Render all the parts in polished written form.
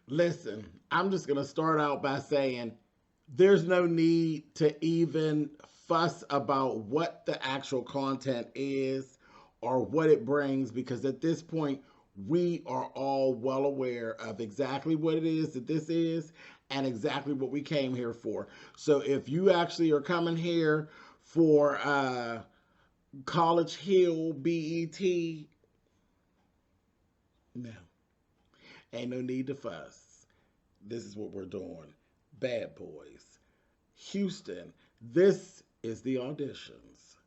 Listen, I'm just going to start out by saying there's no need to even fuss about what the actual content is or what it brings because at this point, we are all well aware of exactly what it is that this is and exactly what we came here for. So if you actually are coming here for College Hill BET, no, ain't no need to fuss. This is what we're doing. Bad Boys. Houston. This is the auditions.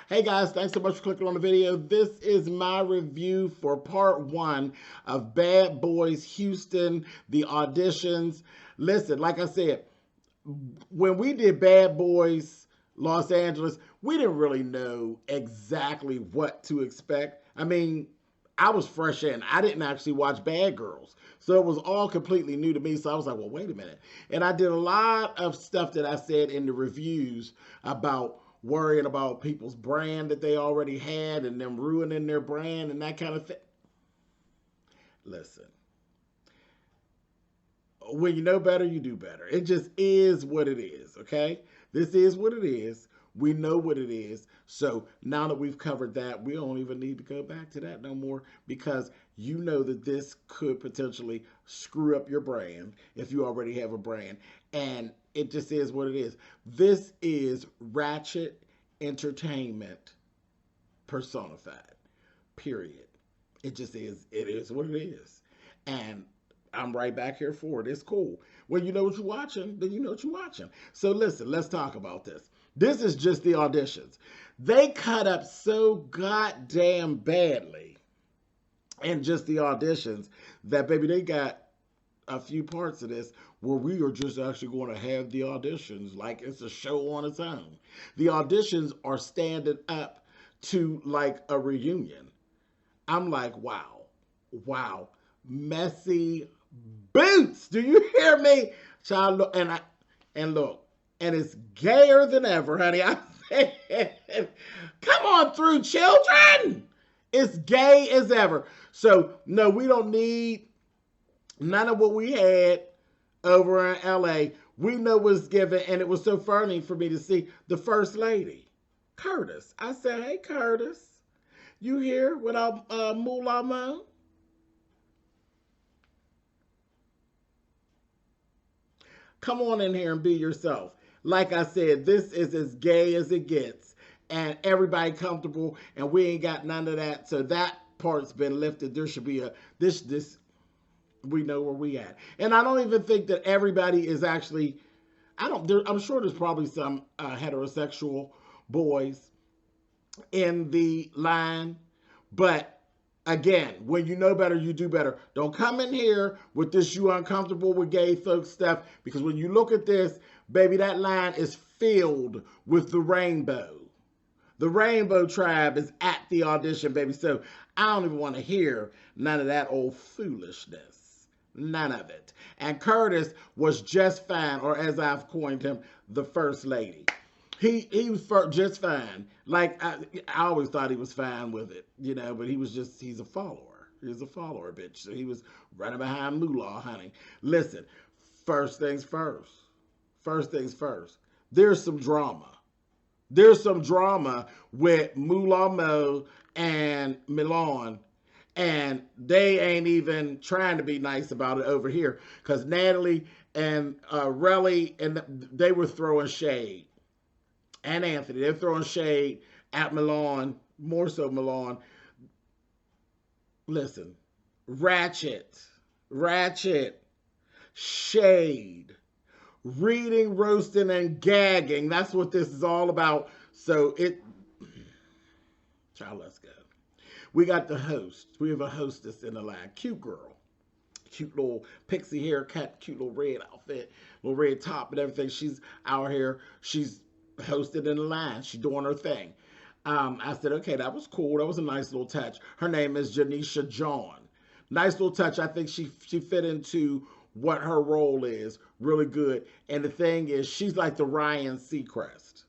Hey guys, thanks so much for clicking on the video. This is my review for part one of Bad Boys Houston, the auditions. Listen, like I said, when we did Bad Boys Los Angeles, we didn't really know exactly what to expect. I mean, I was fresh in. I didn't actually watch Bad Girls. So it was all completely new to me. So I was like, well, wait a minute. And I did a lot of stuff that I said in the reviews about worrying about people's brand that they already had and them ruining their brand and that kind of thing. Listen, when you know better, you do better. It just is what it is, okay? This is what it is. We know what it is. So now that we've covered that, we don't even need to go back to that no more because you know that this could potentially screw up your brand if you already have a brand. And it just is what it is. This is ratchet entertainment personified, period. It just is. It is what it is. And I'm right back here for it. It's cool. When you know what you're watching, then you know what you're watching. So listen, let's talk about this. This is just the auditions. They cut up so goddamn badly in just the auditions that, baby, they got a few parts of this where we are just actually going to have the auditions like it's a show on its own. The auditions are standing up to like a reunion. I'm like, wow, wow. Messy boots. Do you hear me? Child, and look, and it's gayer than ever, honey. I said, come on through, children. It's gay as ever. So no, we don't need none of what we had over in LA. We know what's given, and it was so funny for me to see the first lady, Curtis. I said, hey, Curtis, you here without Moolah Mo? Come on in here and be yourself. Like I said, this is as gay as it gets. And everybody comfortable. And we ain't got none of that. So that part's been lifted. There should be a, this, we know where we at. And I don't even think that everybody is actually, I'm sure there's probably some heterosexual boys in the line. But again, when you know better, you do better. Don't come in here with this you uncomfortable with gay folks stuff, because when you look at this, baby, that line is filled with the rainbow. The rainbow tribe is at the audition, baby. So I don't even want to hear none of that old foolishness. None of it. And Curtis was just fine, or as I've coined him, the first lady. He was just fine. Like, I always thought he was fine with it, you know, but he's a follower. He's a follower, bitch. So he was running behind Moolah, honey. Listen, first things first. First things first. There's some drama. There's some drama with Moolah Mo and Milan. And they ain't even trying to be nice about it over here. Because Natalie and Relly, and they were throwing shade. And Anthony, they're throwing shade at Milan, more so Milan. Listen, ratchet, shade, reading, roasting, and gagging. That's what this is all about. So child, let's go. We got the host. We have a hostess in the line. Cute girl. Cute little pixie haircut, cute little red outfit, little red top and everything. She's out here. She's hosted in the line. She's doing her thing. I said, okay, that was cool. That was a nice little touch. Her name is Janisha John. Nice little touch. I think she fit into what her role is really good. And the thing is, she's like the Ryan Seacrest.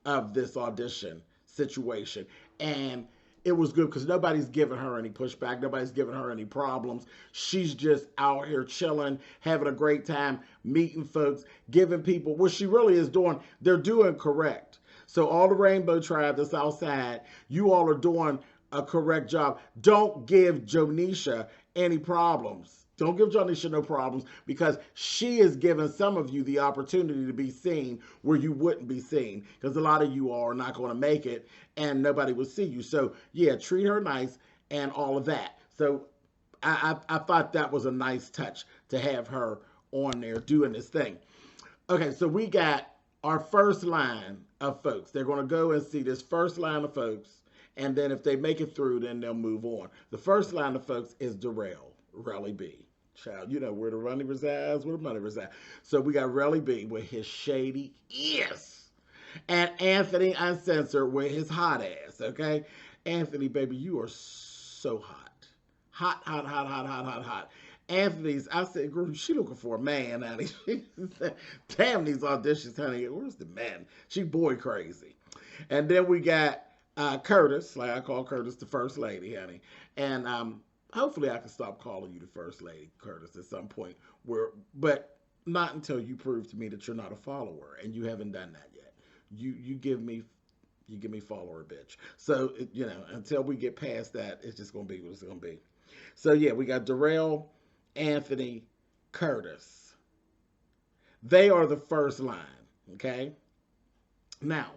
of this audition situation. And it was good because nobody's giving her any pushback. Nobody's giving her any problems. She's just out here chilling, having a great time, meeting folks, giving people what she really is doing. They're doing correct. So all the Rainbow Tribe that's outside, you all are doing a correct job. Don't give Jonisha any problems. Don't give Jonisha no problems, because she is giving some of you the opportunity to be seen where you wouldn't be seen, because a lot of you all are not going to make it and nobody will see you. So yeah, treat her nice and all of that. So I thought that was a nice touch to have her on there doing this thing. Okay, so we got our first line of folks. They're going to go and see this first line of folks, and then if they make it through, then they'll move on. The first line of folks is Darrell. Relly B. Child, you know where the money resides, where the money resides. So we got Relly B with his shady ears. And Anthony Uncensored with his hot ass, okay? Anthony, baby, you are so hot. Hot, hot, hot, hot, hot, hot, hot. Anthony's, I said, girl, she looking for a man, honey. Damn these auditions, honey. Where's the man? She boy crazy. And then we got Curtis, like I call Curtis the first lady, honey. And hopefully I can stop calling you the first lady, Curtis, at some point. But not until you prove to me that you're not a follower, and you haven't done that yet. You give me follower, bitch. So you know, until we get past that, it's just gonna be what it's gonna be. So yeah, we got Darrell, Anthony, Curtis. They are the first line. Okay. Now,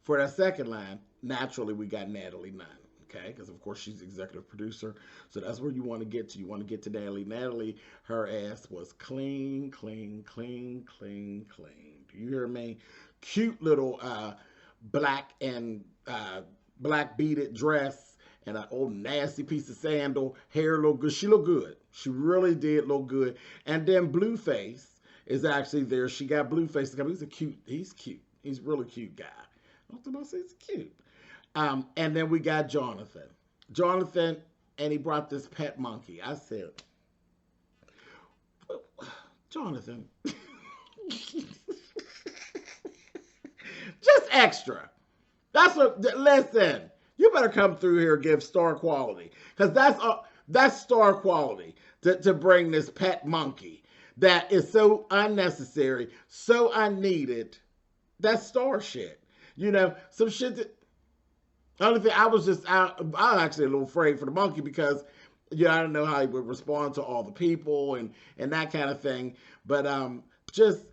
for that second line, naturally we got Natalie Nunn. Okay, because of course she's executive producer, so that's where you want to get to. You want to get to Natalie. Natalie, her ass was clean, clean, clean, clean, clean. Do you hear me? Cute little black beaded dress and an old nasty piece of sandal. Hair looked good. She looked good. She really did look good. And then Blueface is actually there. She got Blueface. He's cute. He's a really cute guy. I don't think I'll say he's cute. And then we got Jonathan. Jonathan, and he brought this pet monkey. I said, Jonathan, just extra. That's what, listen, you better come through here and give star quality. Because that's star quality to bring this pet monkey that is so unnecessary, so unneeded. That's star shit. You know, some shit that, only thing, I was actually a little afraid for the monkey because, you know, I didn't know how he would respond to all the people and that kind of thing. But just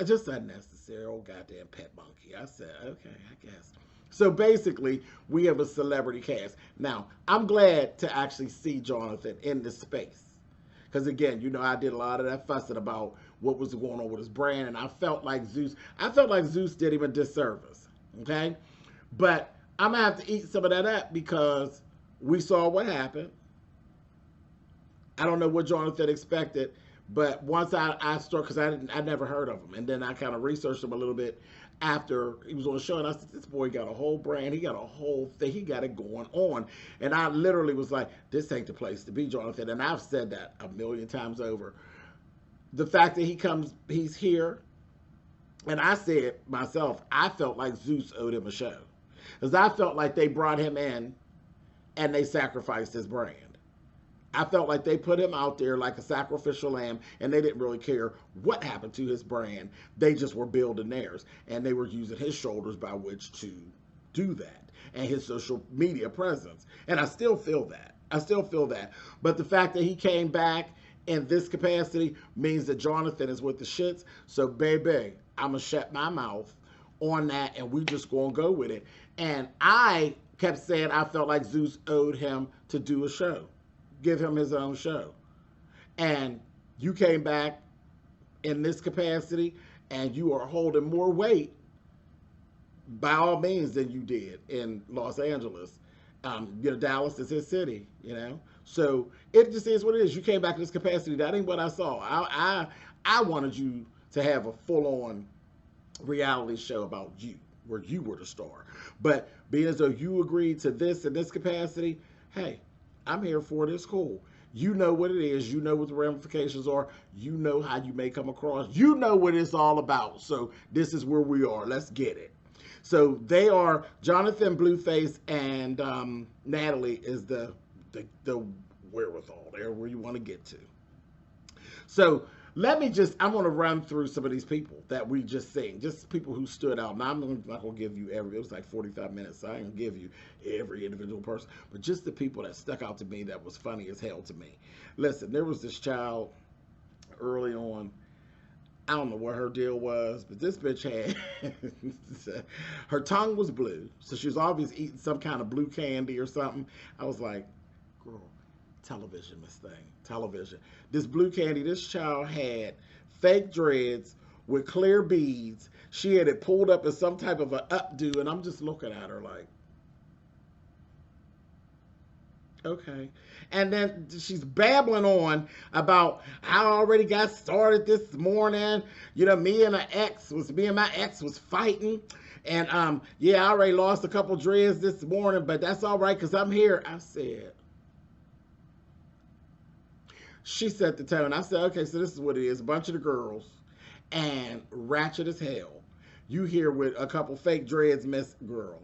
unnecessary old goddamn pet monkey. I said, okay, I guess. So basically, we have a celebrity cast. Now, I'm glad to actually see Jonathan in this space. Because again, you know, I did a lot of that fussing about what was going on with his brand, and I felt like Zeus did him a disservice. Okay? But I'm going to have to eat some of that up because we saw what happened. I don't know what Jonathan expected, but once I started, because I never heard of him, and then I kind of researched him a little bit after he was on the show, and I said, this boy got a whole brand, he got a whole thing, he got it going on. And I literally was like, this ain't the place to be, Jonathan. And I've said that a million times over. The fact that he's here, and I said myself, I felt like Zeus owed him a show. Because I felt like they brought him in and they sacrificed his brand. I felt like they put him out there like a sacrificial lamb, and they didn't really care what happened to his brand. They just were building theirs, and they were using his shoulders by which to do that, and his social media presence. And I still feel that. But the fact that he came back in this capacity means that Jonathan is with the shits. So, baby, I'm going to shut my mouth on that, and we just going to go with it. And I kept saying I felt like Zeus owed him to do a show. Give him his own show. And you came back in this capacity, and you are holding more weight by all means than you did in Los Angeles. You know, Dallas is his city, you know. So it just is what it is. You came back in this capacity. That ain't what I saw. I wanted you to have a full-on reality show about you, where you were the star. But being as though you agreed to this in this capacity, hey, I'm here for it. It's cool. You know what it is. You know what the ramifications are. You know how you may come across. You know what it's all about. So this is where we are. Let's get it. So they are Jonathan Blueface and Natalie is the wherewithal there where you want to get to. So I want to run through some of these people that we just seen, just people who stood out. Now, I'm not going to give you it was like 45 minutes, so I ain't going to give you every individual person, but just the people that stuck out to me that was funny as hell to me. Listen, there was this child early on. I don't know what her deal was, but this bitch had her tongue was blue, so she was obviously eating some kind of blue candy or something. I was like, girl, television, this thing, television. This blue candy, this child had fake dreads with clear beads. She had it pulled up as some type of an updo, and I'm just looking at her like, okay. And then she's babbling on about how I already got started this morning. You know, me and my ex was fighting. And yeah, I already lost a couple dreads this morning, but that's all right because I'm here. I said, she set the tone. I said, okay, so this is what it is. A bunch of the girls and ratchet as hell. You here with a couple fake dreads, miss girl,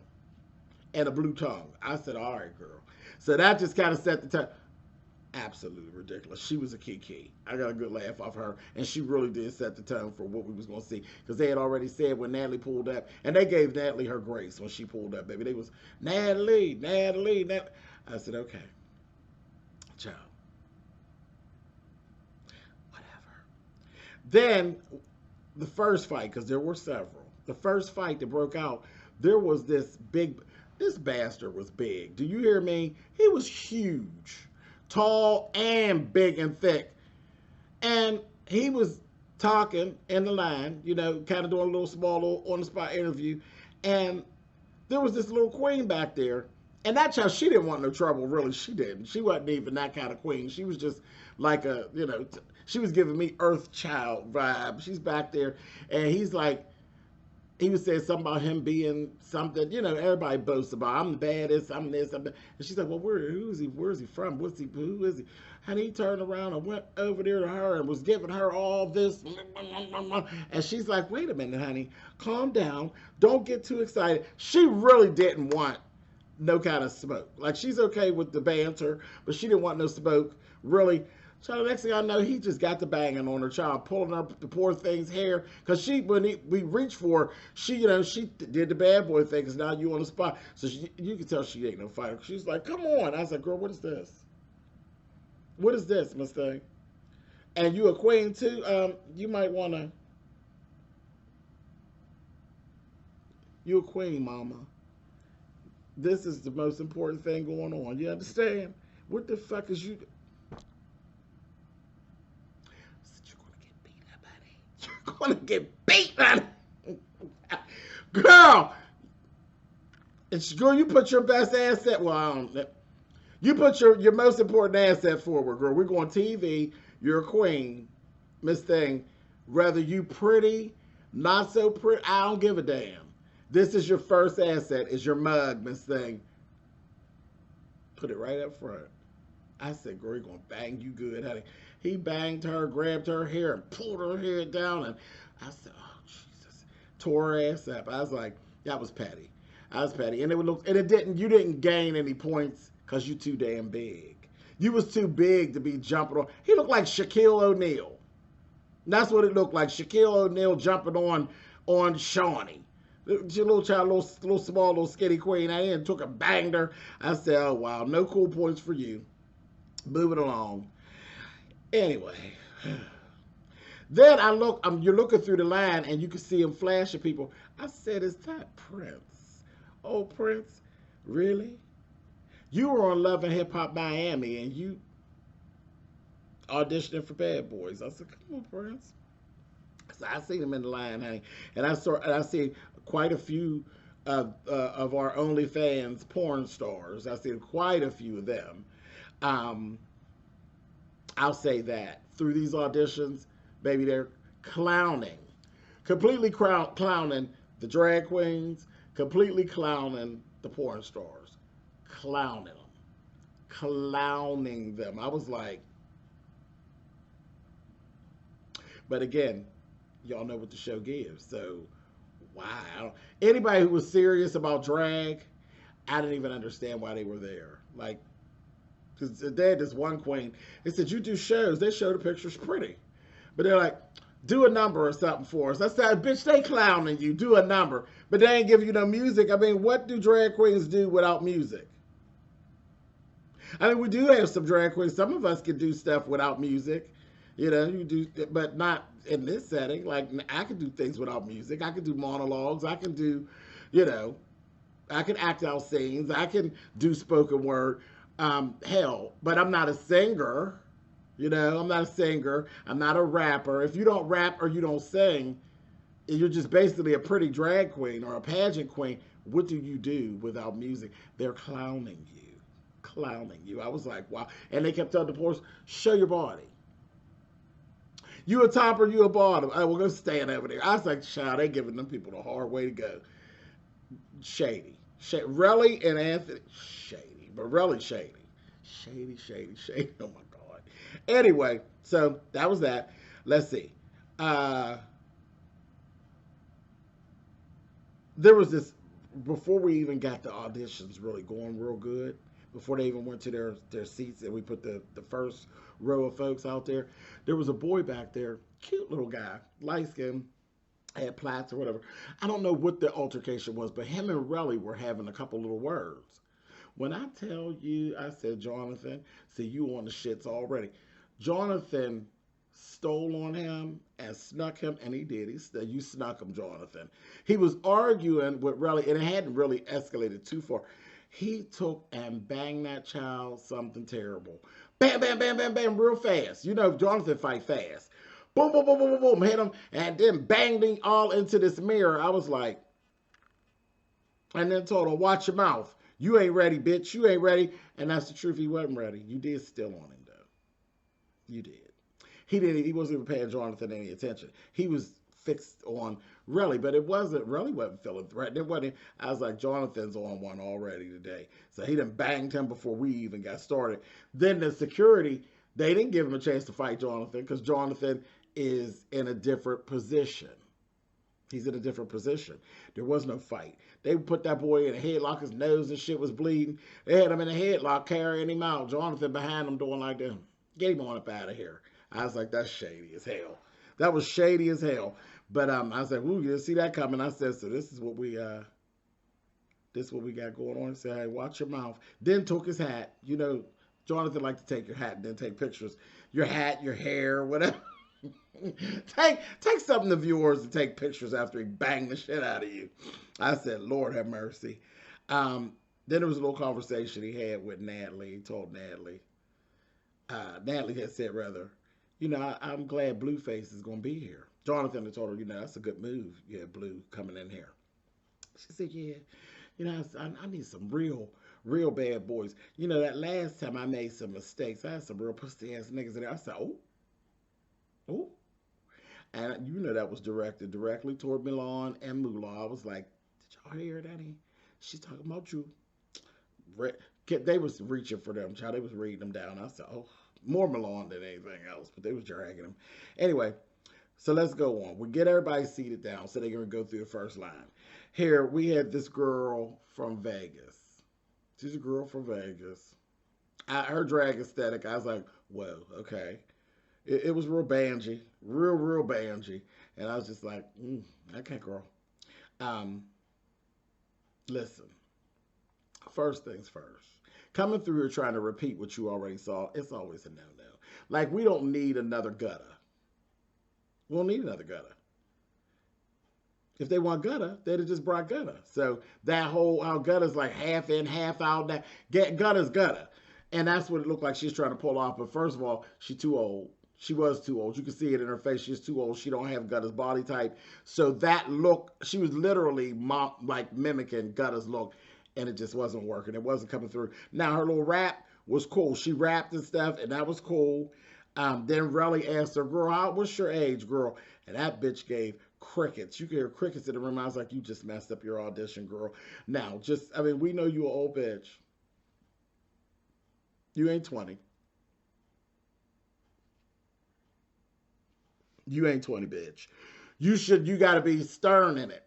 and a blue tongue. I said, all right, girl. So that just kind of set the tone. Absolutely ridiculous. She was a kiki. I got a good laugh off her, and she really did set the tone for what we was going to see, because they had already said when Natalie pulled up, and they gave Natalie her grace when she pulled up, baby. They was, Natalie. I said, okay, child, whatever. Then the first fight, because there were several, the first fight that broke out, there was this bastard was big. Do you hear me? He was huge. Tall and big and thick. And he was talking in the line, you know, kind of doing a little small little on-the-spot interview. And there was this little queen back there. And that child, she didn't want no trouble, really. She didn't. She wasn't even that kind of queen. She was just like a, you know, she was giving me Earth Child vibe. She's back there. And he's like, he was saying something about him being something, you know, everybody boasts about, I'm the baddest, I'm this, I'm that. And she's like, well, who is he? Where's he from? Who is he? And he turned around and went over there to her and was giving her all this. And she's like, wait a minute, honey, calm down. Don't get too excited. She really didn't want no kind of smoke. Like, she's okay with the banter, but she didn't want no smoke, really. So the next thing I know, he just got the banging on her, child, pulling up the poor thing's hair. Because we reached for her, she, you know, she did the bad boy thing, because now you on the spot. So you can tell she ain't no fighter. She's like, come on. I was like, girl, what is this? What is this, Miss Thing? And you a queen, too? You might want to... You a queen, mama. This is the most important thing going on. You understand? What the fuck is you... Gonna get beat, man. Girl, you put your best asset. Well, you put your most important asset forward, girl. We're going TV. You're a queen, Miss Thing. Whether you pretty, not so pretty, I don't give a damn. This is your first asset. Is your mug, Miss Thing. Put it right up front. I said, girl, he's gonna bang you good, honey. He banged her, grabbed her hair, and pulled her hair down. And I said, oh, Jesus. Tore her ass up. I was like, that was petty. I was petty. And you didn't gain any points because you too damn big. You was too big to be jumping on. He looked like Shaquille O'Neal. That's what it looked like. Shaquille O'Neal jumping on Shawnee. Your little child, little small, little skinny queen. I took her, banged her. I said, oh, wow, no cool points for you. Moving along. Anyway, then you're looking through the line and you can see him flashing people. I said, is that Prince? Oh, Prince, really? You were on Love and Hip Hop Miami and you auditioning for Bad Boys. I said, come on, Prince. So I seen him in the line, honey, and I see quite a few of our OnlyFans porn stars. I seen quite a few of them. I'll say that. Through these auditions, baby, they're clowning. Completely clowning the drag queens, completely clowning the porn stars. Clowning them. Clowning them. I was like... But again, y'all know what the show gives. So wow. Anybody who was serious about drag, I didn't even understand why they were there. Like, because they had this one queen, they said, you do shows. They show the pictures pretty. But they're like, do a number or something for us. I said, bitch, they clowning you. Do a number. But they ain't giving you no music. I mean, what do drag queens do without music? I mean, we do have some drag queens. Some of us can do stuff without music. You know, you do, but not in this setting. Like, I can do things without music. I can do monologues. I can do, you know, I can act out scenes. I can do spoken word. Hell, but I'm not a singer. You know, I'm not a singer. I'm not a rapper. If you don't rap or you don't sing, you're just basically a pretty drag queen or a pageant queen. What do you do without music? They're clowning you. Clowning you. I was like, wow. And they kept telling the porters, show your body. You a top or you a bottom? I will go stand over there. I was like, child, they giving them people the hard way to go. Shady. Relly and Anthony, shady. But really shady. Shady, shady, shady. Oh my God. Anyway, so that was that. Let's see. There was this, before we even got the auditions really going real good, before they even went to their seats and we put the first row of folks out there was a boy back there, cute little guy, light skin, had plaits or whatever. I don't know what the altercation was, but him and Relly were having a couple little words. When I tell you, I said, Jonathan, see, you on the shits already. Jonathan stole on him and snuck him, and he did. He said, you snuck him, Jonathan. He was arguing with Relly, and it hadn't really escalated too far. He took and banged that child something terrible. Bam, bam, bam, bam, bam, real fast. You know, Jonathan fight fast. Boom, boom, boom, boom, boom, boom, hit him, and then banged him all into this mirror. I was like, and then told him, watch your mouth. You ain't ready, bitch. You ain't ready. And that's the truth. He wasn't ready. You did steal on him, though. You did. He wasn't even paying Jonathan any attention. He was fixed on Relly, but Relly wasn't feeling threatened. It wasn't. I was like, Jonathan's on one already today. So he done banged him before we even got started. Then the security, they didn't give him a chance to fight Jonathan because Jonathan is in a different position. He's in a different position. There was no fight. They put that boy in a headlock. His nose and shit was bleeding. They had him in a headlock, carrying him out. Jonathan behind him doing like that. Get him on up out of here. I was like, that's shady as hell. That was shady as hell. But I said, ooh, you didn't see that coming. I said, so this is what we got going on. He said, hey, watch your mouth. Then took his hat. You know, Jonathan liked to take your hat and then take pictures. Your hat, your hair, whatever. take something to viewers and take pictures after he banged the shit out of you. I said, Lord have mercy. Then there was a little conversation he had with Natalie. He told Natalie. Natalie had said, rather, you know, I'm glad Blueface is going to be here. Jonathan had told her, you know, that's a good move. Yeah, Blue coming in here. She said, yeah, you know, I need some real bad boys. You know, that last time I made some mistakes, I had some real pussy ass niggas in there. I said, oh. And you know that was directed directly toward Milan and Moolah. I was like, did y'all hear that? She's talking about you. They was reaching for them, child. They was reading them down. I said, oh, more Milan than anything else, but they was dragging them. Anyway, so let's go on. We get everybody seated down so they're going to go through the first line. Here, we had this girl from Vegas. She's a girl from Vegas. Her drag aesthetic, I was like, whoa, okay. It was real bangy, real bangy. And I was just like, okay, girl. Listen, first things first. Coming through here trying to repeat what you already saw, it's always a no-no. Like, we don't need another gutter. We don't need another gutter. If they want gutter, they'd have just brought gutter. So that whole, how gutter's like half in, half out, gutter's gutter. And that's what it looked like she's trying to pull off. But first of all, she's too old. She was too old. You can see it in her face. She's too old. She don't have Gutter's body type. So that look, she was literally like mimicking Gutter's look, and it just wasn't working. It wasn't coming through. Now, her little rap was cool. She rapped and stuff, and that was cool. Then Relly asked her, girl, what's your age, girl? And that bitch gave crickets. You could hear crickets in the room. I was like, you just messed up your audition, girl. Now, we know you an old bitch. You ain't 20. You ain't 20, bitch. You got to be stern in it.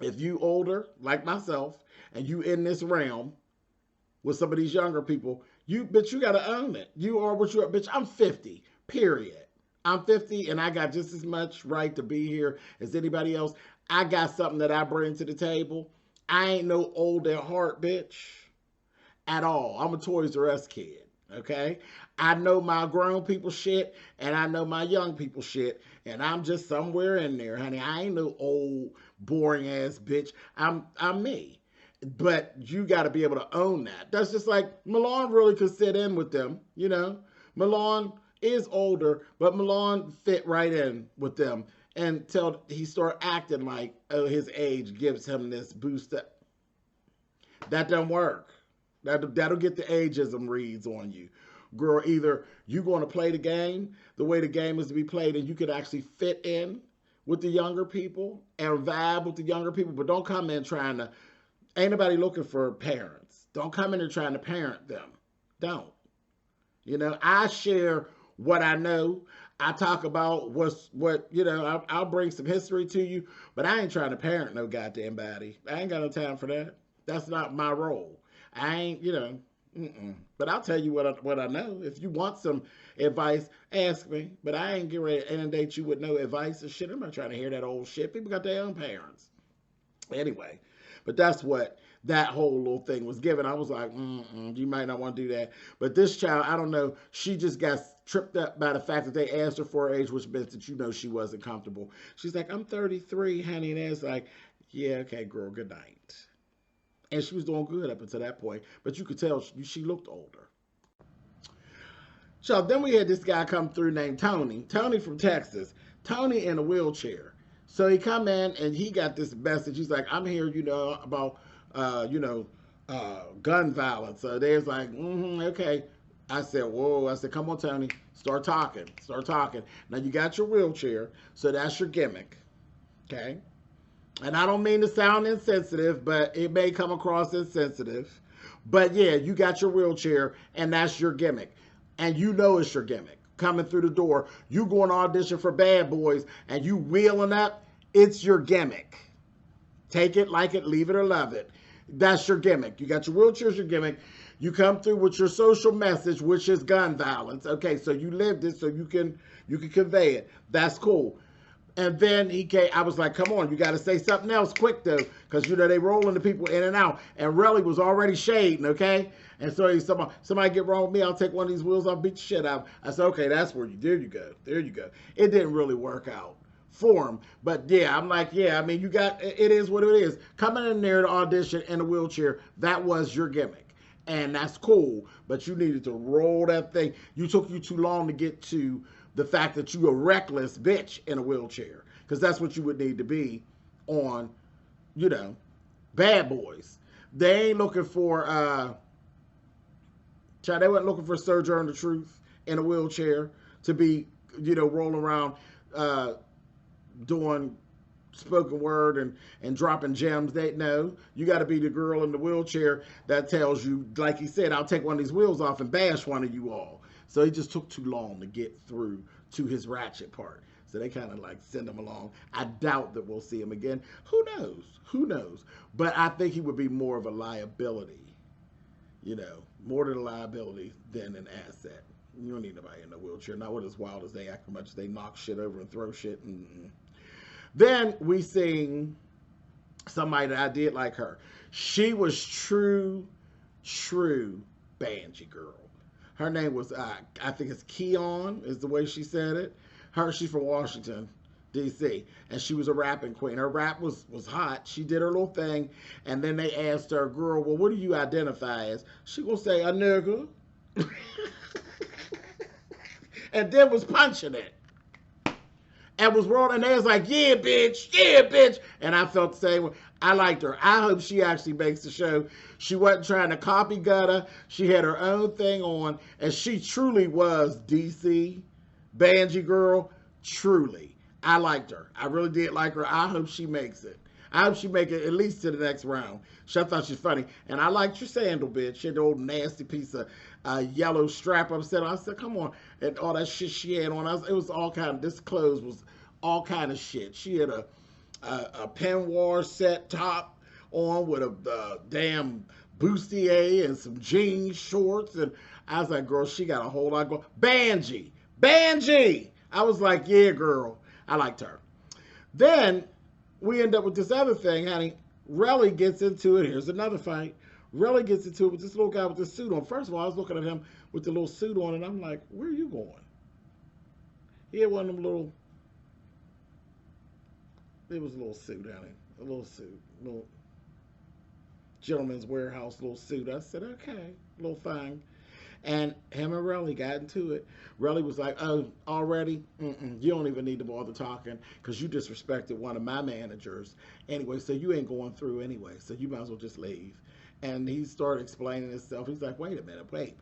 If you older, like myself, and you in this realm with some of these younger people, bitch, you gotta own it. You are what you are, bitch. I'm 50, period. I'm 50 and I got just as much right to be here as anybody else. I got something that I bring to the table. I ain't no old at heart, bitch, at all. I'm a Toys R Us kid, okay? I know my grown people shit and I know my young people shit, and I'm just somewhere in there, honey. I ain't no old boring ass bitch. I'm me. But you got to be able to own that. That's just like Milan really could sit in with them, you know. Milan is older, but Milan fit right in with them until he started acting like, oh, his age gives him this boost. That doesn't work. That'll get the ageism reads on you. Girl, either you going to play the game the way the game is to be played and you could actually fit in with the younger people and vibe with the younger people, but don't come in trying to, ain't nobody looking for parents. Don't come in and trying to parent them. Don't. You know, I share what I know. I talk about what you know. I'll bring some history to you, but I ain't trying to parent no goddamn body. I ain't got no time for that. That's not my role. I ain't, you know. But I'll tell you what I know. If you want some advice, ask me. But I ain't getting ready to inundate you with no advice and shit. I'm not trying to hear that old shit. People got their own parents. Anyway, but that's what that whole little thing was given. I was like, you might not want to do that. But this child, I don't know, she just got tripped up by the fact that they asked her for her age, which meant that, you know, she wasn't comfortable. She's like, I'm 33, honey. And it's like, yeah, okay, girl, good night. And she was doing good up until that point. But you could tell she looked older. So then we had this guy come through named Tony. Tony from Texas. Tony in a wheelchair. So he come in and he got this message. He's like, I'm here, you know, about, gun violence. So they was like, okay. I said, whoa. I said, come on, Tony. Start talking. Start talking. Now you got your wheelchair. So that's your gimmick. Okay. And I don't mean to sound insensitive, but it may come across insensitive. But yeah, you got your wheelchair and that's your gimmick. And you know it's your gimmick. Coming through the door, you going to audition for Bad Boys and you wheeling up, it's your gimmick. Take it, like it, leave it, or love it. That's your gimmick. You got your wheelchair, your gimmick. You come through with your social message, which is gun violence. Okay, so you lived it, so you can convey it. That's cool. And then he came, I was like, come on, you got to say something else quick, though, because, you know, they rolling the people in and out. And Relly was already shading, okay? And so he said, somebody get wrong with me, I'll take one of these wheels, I'll beat the shit out. I said, okay, that's where there you go. There you go. It didn't really work out for him. But, yeah, I'm like, yeah, I mean, you got, it is what it is. Coming in there to audition in a wheelchair, that was your gimmick. And that's cool, but you needed to roll that thing. You took you too long to get to the fact that you a reckless bitch in a wheelchair, because that's what you would need to be on, you know, Bad Boys. They ain't looking for, they weren't looking for Sojourner Truth in a wheelchair to be, you know, rolling around doing spoken word and dropping gems. They know you got to be the girl in the wheelchair that tells you, like he said, I'll take one of these wheels off and bash one of you all. So he just took too long to get through to his ratchet part. So they kind of like send him along. I doubt that we'll see him again. Who knows? Who knows? But I think he would be more of a liability, you know, more than a liability than an asset. You don't need nobody in a wheelchair. Not with as wild as they act, much as they knock shit over and throw shit. Then we sing somebody that I did like her. She was true Banshee girl. Her name was, I think it's Keon is the way she said it. She's from Washington, D.C., and she was a rapping queen. Her rap was hot. She did her little thing, and then they asked her, girl, well, what do you identify as? She gonna say, a nigga. And then was punching it. And was rolling, and they was like, yeah, bitch. And I felt the same way. I liked her. I hope she actually makes the show. She wasn't trying to copy Gutter. She had her own thing on, and she truly was DC Banshee girl. Truly. I liked her. I really did like her. I hope she makes it. I hope she make it at least to the next round. I thought she's funny. And I liked your sandal, bitch. She had the old nasty piece of yellow strap upset. I said, come on. And all that shit she had on. It was all kind of, this clothes was all kind of shit. She had a peignoir set top on with a damn bustier and some jeans shorts. And I was like, girl, she got a whole lot going. Banji. Banji. I was like, yeah, girl. I liked her. Then we end up with this other thing, honey. Relly gets into it. Here's another fight. Relly gets into it with this little guy with the suit on. First of all, I was looking at him with the little suit on, and I'm like, where are you going? He had one of them little, it was a little suit, honey. A little suit. Little gentleman's warehouse little suit. I said, okay, little thing. And him and Relly got into it. Relly was like, oh, already? You don't even need to bother talking because you disrespected one of my managers. Anyway, so you ain't going through anyway. So you might as well just leave. And he started explaining himself. He's like, wait a minute. Wait.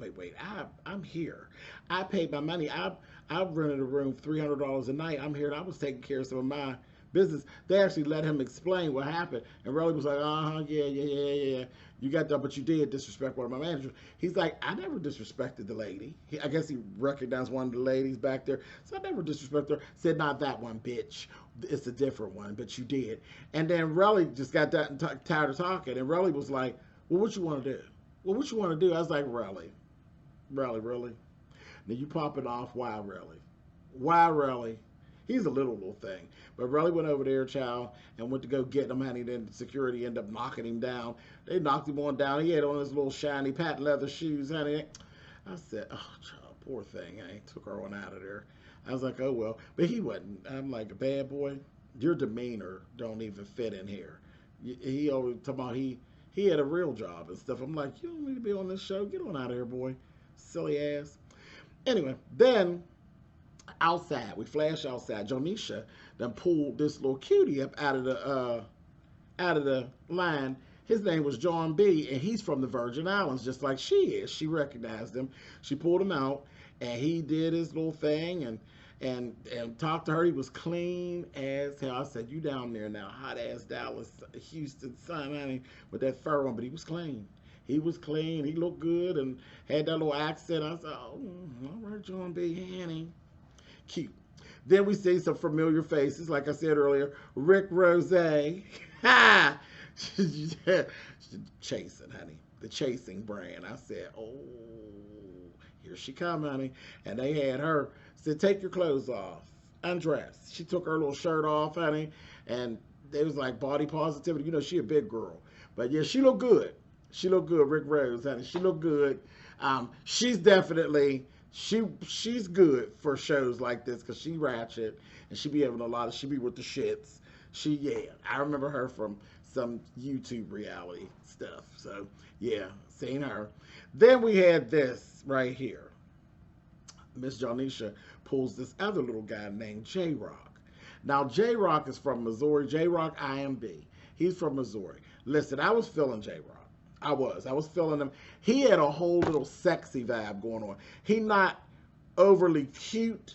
I'm here. I paid my money. I rented a room $300 a night. I'm here. And I was taking care of some of my business. They actually let him explain what happened. And Relly was like, yeah. You got that, but you did disrespect one of my managers. He's like, I never disrespected the lady. I guess he recognized one of the ladies back there. So I never disrespected her. Said, not that one, bitch. It's a different one, but you did. And then Relly just got that tired of talking. And Relly was like, well, what you want to do? Well, what you want to do? I was like, Relly, really? Now you popping off. Why, Relly? Why, Relly? He's a little thing. But Relly went over there, child, and went to go get him, honey. Then security ended up knocking him down. They knocked him on down. He had on his little shiny patent leather shoes, honey. I said, oh, child, poor thing. I took her on out of there. I was like, oh, well. But he wasn't. I'm like, bad boy, your demeanor don't even fit in here. He always talking about he had a real job and stuff. I'm like, you don't need to be on this show. Get on out of here, boy. Silly ass. Anyway, then outside, we flash outside. Jonisha done pulled this little cutie up out of the line. His name was John B, and he's from the Virgin Islands, just like she is. She recognized him. She pulled him out, and he did his little thing and talked to her. He was clean as hell. I said, you down there now, hot ass Dallas, Houston sun, honey, with that fur on, but he was clean. He was clean. He looked good and had that little accent. I said, oh, all right, John B, honey. Cute. Then we see some familiar faces, like I said earlier. Rick Rose. Ha! Chasing, honey. The chasing brand. I said, oh, here she come, honey. And they had her, said, take your clothes off. Undress. She took her little shirt off, honey. And they was like body positivity. You know, she a big girl. But yeah, she looked good. She looked good, Rick Rose, honey. She looked good. She's definitely... She's good for shows like this because she ratchet and she be having a lot of, she be with the shits. I remember her from some YouTube reality stuff. So yeah, seen her. Then we had this right here. Miss Jonisha pulls this other little guy named J-Rock. Now J-Rock is from Missouri. J-Rock IMB. He's from Missouri. Listen, I was feeling J-Rock. I was feeling him. He had a whole little sexy vibe going on. He not overly cute,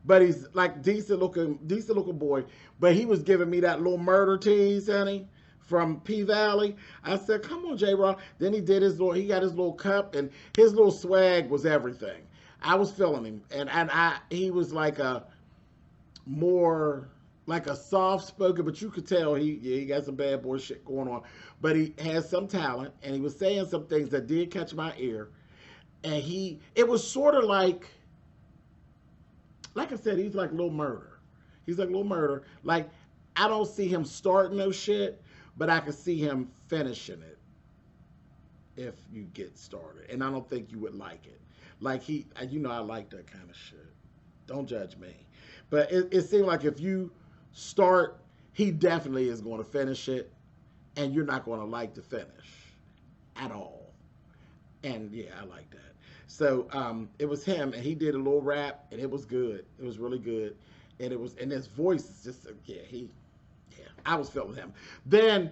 but he's like decent looking boy. But he was giving me that little murder tease, honey, from P Valley. I said, come on, J-Rock. Then he got his little cup, and his little swag was everything. I was feeling him. And he was like a more like a soft-spoken, but you could tell he got some bad boy shit going on. But he has some talent, and he was saying some things that did catch my ear. And it was sort of like I said, he's like Lil Murder. He's like Lil Murder. Like, I don't see him starting no shit, but I can see him finishing it if you get started. And I don't think you would like it. Like, I like that kind of shit. Don't judge me. But it seemed like if you start, he definitely is going to finish it, and you're not going to like the finish at all. And yeah, I like that. So it was him, and he did a little rap, and it was good. It was really good, and his voice is just I was feeling him. Then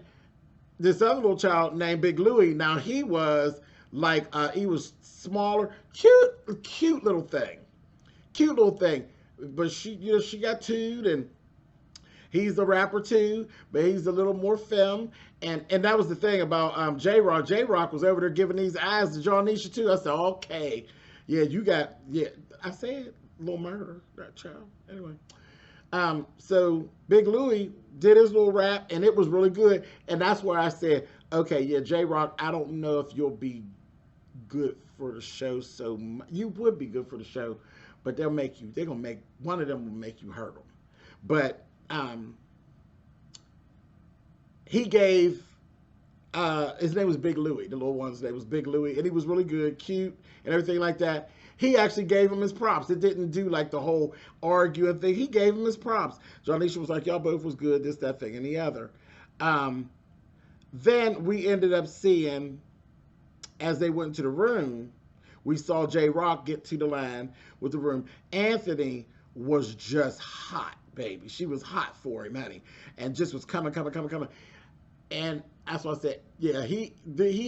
this other little child named Big Louie. Now he was like he was smaller, cute little thing, but she got toed, and he's a rapper too, but he's a little more femme. And that was the thing about J-Rock. J-Rock was over there giving these eyes to Jonisha too. I said, okay, yeah, I said Lil Murder, that child. Anyway, So Big Louie did his little rap, and it was really good. And that's where I said, okay, yeah, J Rock, I don't know if you'll be good for the show. So you would be good for the show, but they'll make you. They're gonna make one of them will make you hurt them. But he gave. His name was Big Louie. The little one's name was Big Louie, and he was really good, cute, and everything like that. He actually gave him his props. It didn't do like the whole arguing thing. He gave him his props. Jonisha was like, y'all both was good, this, that thing, and the other. Then we ended up seeing, as they went into the room, we saw J Rock get to the line with the room. Anthony was just hot, baby. She was hot for him, honey. And just was coming. And that's why I said, yeah, he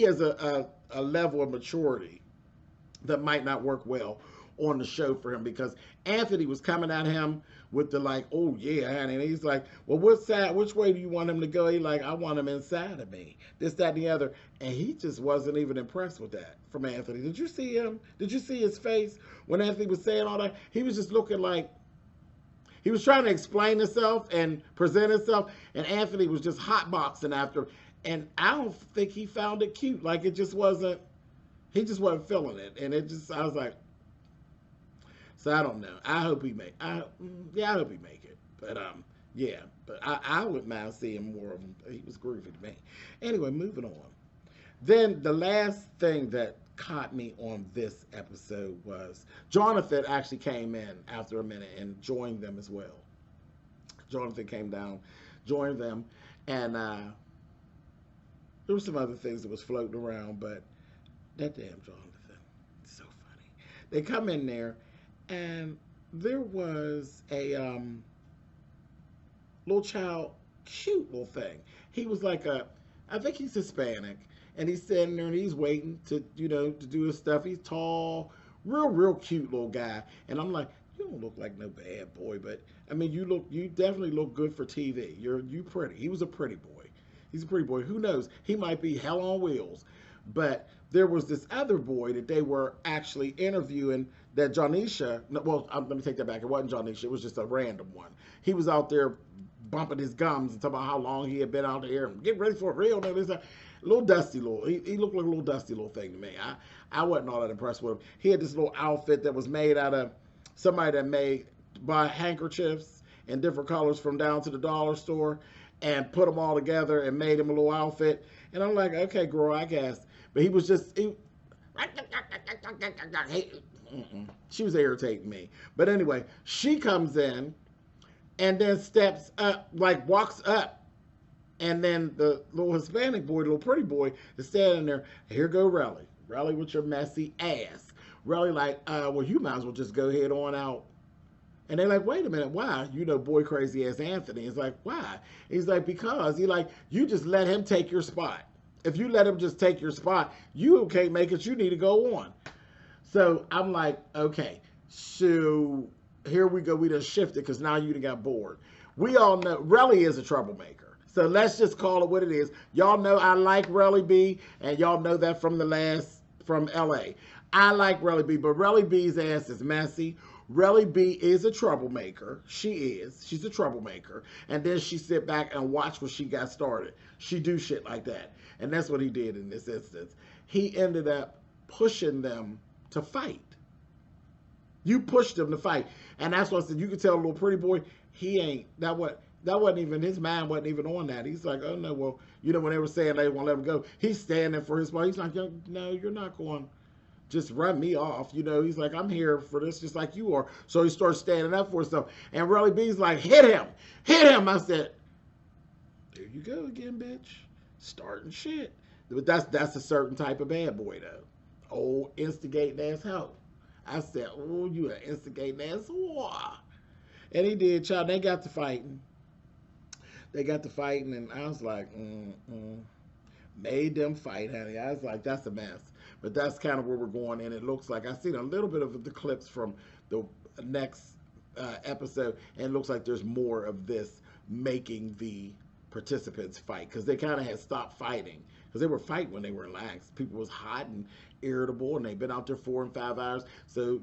has a level of maturity that might not work well on the show for him, because Anthony was coming at him with the like, oh yeah, honey. And he's like, well, which way do you want him to go? He's like, I want him inside of me. This, that, and the other. And he just wasn't even impressed with that from Anthony. Did you see him? Did you see his face when Anthony was saying all that? He was just looking like, he was trying to explain himself and present himself, and Anthony was just hotboxing after. And I don't think he found it cute. Like, it just wasn't, he just wasn't feeling it. And it just, I was like, so I don't know. I hope he make, I hope he make it. But, yeah, but I wouldn't mind seeing more of him. He was groovy to me. Anyway, moving on. Then the last thing that caught me on this episode was Jonathan actually came in after a minute and joined them as well. Jonathan came down, joined them, and there were some other things that was floating around, but that damn Jonathan, it's so funny. They come in there, and there was a little child, cute little thing. He was like I think he's Hispanic. And he's sitting there and he's waiting to, to do his stuff. He's tall, real cute little guy. And I'm like, you don't look like no bad boy, but I mean, you definitely look good for TV. You pretty. He was a pretty boy. He's a pretty boy. Who knows? He might be hell on wheels. But there was this other boy that they were actually interviewing that Jonisha, well, let me take that back. It wasn't Jonisha. It was just a random one. He was out there bumping his gums and talking about how long he had been out there and get ready for a real. Little dusty little. He looked like a little dusty little thing to me. I wasn't all that impressed with him. He had this little outfit that was made out of somebody that made buy handkerchiefs in different colors from down to the dollar store and put them all together and made him a little outfit. And I'm like, okay, girl, I guess. But he was just she was irritating me. But anyway, she comes in and then steps up, like walks up. And then the little Hispanic boy, the little pretty boy, is standing there. Here go Relly. Relly with your messy ass. Relly like, well, you might as well just go head on out. And they're like, wait a minute, why? Boy crazy ass Anthony. He's like, why? He's like, because. You just let him take your spot. If you let him just take your spot, you can't make it. You need to go on. So I'm like, okay. So here we go. We done shifted because now you done got bored. We all know Relly is a troublemaker. So let's just call it what it is. Y'all know I like Relly B, and y'all know that from LA. I like Relly B, but Relly B's ass is messy. Relly B is a troublemaker. She is. She's a troublemaker. And then she sit back and watch when she got started. She do shit like that. And that's what he did in this instance. He ended up pushing them to fight. You pushed them to fight. And that's what I said. You could tell a little pretty boy, he ain't, that wasn't even, his mind wasn't even on that. He's like, oh no, well, when they were saying they won't let him go, he's standing for his spot. He's like, no, you're not going to just run me off. He's like, I'm here for this just like you are. So he starts standing up for himself. And Relly B's like, hit him. I said, there you go again, bitch. Starting shit. But that's a certain type of bad boy, though. Old instigating ass hoe. I said, oh, you an instigating ass whore. And he did, child. They got to fighting. And I was like, made them fight, honey. I was like, that's a mess. But that's kind of where we're going, and it looks like I've seen a little bit of the clips from the next episode, and it looks like there's more of this making the participants fight, because they kind of had stopped fighting, because they were fighting when they were relaxed. People was hot and irritable, and they've been out there 4 and 5 hours, so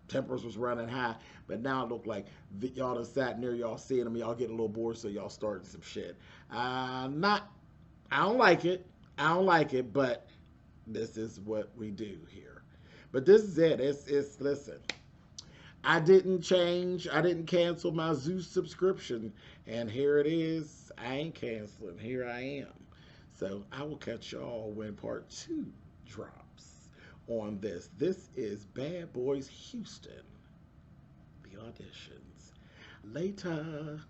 tempers was running high, but now it look like y'all done sat near y'all seeing them, y'all get a little bored, so y'all starting some shit. Not, I don't like it. I don't like it, but this is what we do here. But this is it. It's listen. I didn't change. I didn't cancel my Zeus subscription, and here it is. I ain't canceling. Here I am. So I will catch y'all when part 2 drops on this. This is Bad Boys Houston, the auditions. Later.